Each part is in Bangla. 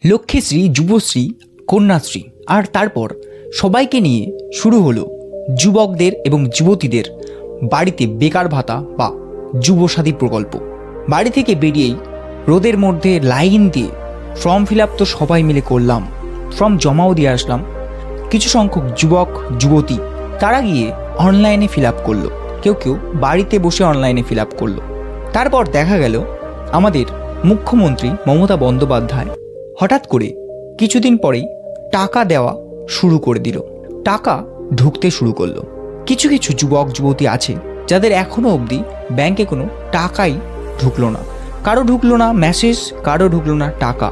লক্ষ্মীশ্রী, যুবশ্রী, কন্যাশ্রী আর তারপর সবাইকে নিয়ে শুরু হলো যুবকদের এবং যুবতীদের বাড়িতে বেকার ভাতা বা যুবসাথী প্রকল্প। বাড়ি থেকে বেরিয়েই রোদের মধ্যে লাইন দিয়ে ফর্ম ফিল আপ তো সবাই মিলে করলাম, ফর্ম জমাও দিয়ে আসলাম। কিছু সংখ্যক যুবক যুবতী তারা গিয়ে অনলাইনে ফিল আপ করলো, কেউ কেউ বাড়িতে বসে অনলাইনে ফিল আপ করলো। তারপর দেখা গেল আমাদের মুখ্যমন্ত্রী মমতা বন্দ্যোপাধ্যায় হঠাৎ করে কিছুদিন পরেই টাকা দেওয়া শুরু করে দিল, টাকা ঢুকতে শুরু করলো। কিছু কিছু যুবক যুবতী আছে যাদের এখনও অবধি ব্যাংকে কোনো টাকাই ঢুকলো না। কারো ঢুকলো না মেসেজ, কারো ঢুকলো না টাকা,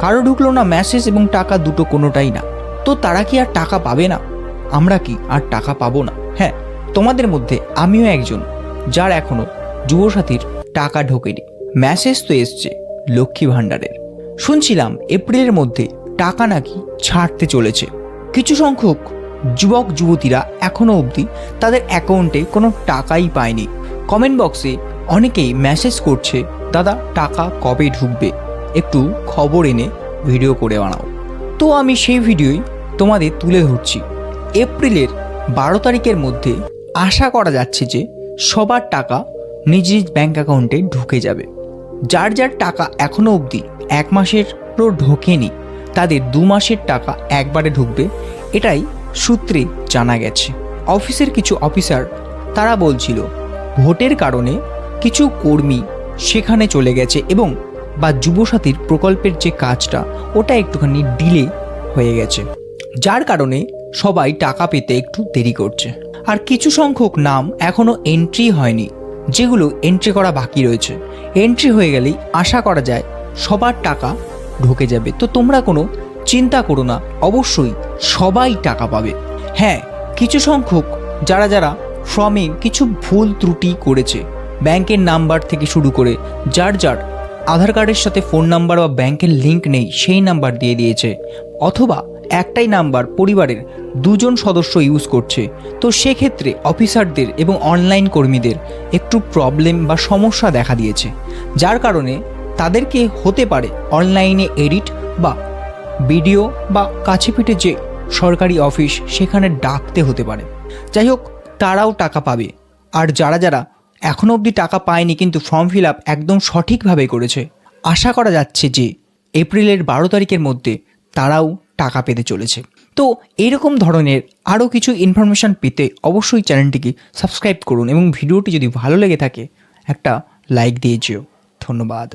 কারো ঢুকলো না মেসেজ এবং টাকা দুটো কোনোটাই না। তো তারা কি আর টাকা পাবে না? আমরা কি আর টাকা পাবো না? হ্যাঁ, তোমাদের মধ্যে আমিও একজন যার এখনও যুবসাথীর টাকা ঢোকেনি। মেসেজ তো এসছে লক্ষ্মী ভাণ্ডারের। শুনছিলাম এপ্রিলের মধ্যে টাকা নাকি ছাড়তে চলেছে। কিছু সংখ্যক যুবক যুবতীরা এখনও অবধি তাদের অ্যাকাউন্টে কোনো টাকাই পায়নি। কমেন্ট বক্সে অনেকেই মেসেজ করছে, দাদা টাকা কবে ঢুকবে, একটু খবর এনে ভিডিও করে বানাও। তো আমি সেই ভিডিওই তোমাদের তুলে ধরছি। এপ্রিলের 12 তারিখের মধ্যে আশা করা যাচ্ছে যে সবার টাকা নিজ নিজ ব্যাঙ্ক অ্যাকাউন্টে ঢুকে যাবে। যার যার টাকা এখনও অবধি 1 মাসেরও ঢোকেনি তাদের 2 মাসের টাকা একবারে ঢুকবে, এটাই সূত্রে জানা গেছে। অফিসের কিছু অফিসার তারা বলছিল ভোটের কারণে কিছু কর্মী সেখানে চলে গেছে এবং বা যুবসাথীর প্রকল্পের যে কাজটা ওটা একটুখানি ডিলে হয়ে গেছে, যার কারণে সবাই টাকা পেতে একটু দেরি করছে। আর কিছু সংখ্যক নাম এখনও এন্ট্রি হয়নি, যেগুলো এন্ট্রি করা বাকি রয়েছে। এন্ট্রি হয়ে গেলেই আশা করা যায় সবার টাকা ঢুকে যাবে। তো তোমরা কোনো চিন্তা করো না, অবশ্যই সবাই টাকা পাবে। হ্যাঁ, কিছু সংখ্যক যারা যারা ফর্মে কিছু ভুল ত্রুটি করেছে, ব্যাংকের নাম্বার থেকে শুরু করে যার যার আধার কার্ডের সাথে ফোন নাম্বার বা ব্যাংকের লিঙ্ক নেই সেই নাম্বার দিয়ে দিয়েছে, অথবা একটাই নাম্বার পরিবারের 2 জন সদস্য ইউজ করছে। তো সেক্ষেত্রে অফিসারদের এবং অনলাইন কর্মীদের একটু প্রবলেম বা সমস্যা দেখা দিয়েছে, যার কারণে তাদেরকে হতে পারে অনলাইনে এডিট বা ভিডিও বা কাছে পিঠে যে সরকারি অফিস সেখানে ডাকতে হতে পারে। যাই হোক, তারাও টাকা পাবে। আর যারা যারা এখনও অবধি টাকা পায়নি কিন্তু ফর্ম ফিল আপ একদম সঠিকভাবে করেছে, আশা করা যাচ্ছে যে এপ্রিলের 12 তারিখের মধ্যে তারাও টাকা পেতে চলেছে। তো এরকম ধরনের আরও কিছু ইনফরমেশান পেতে অবশ্যই চ্যানেলটিকে সাবস্ক্রাইব করুন এবং ভিডিওটি যদি ভালো লেগে থাকে একটা লাইক দিয়ে যেও। ধন্যবাদ।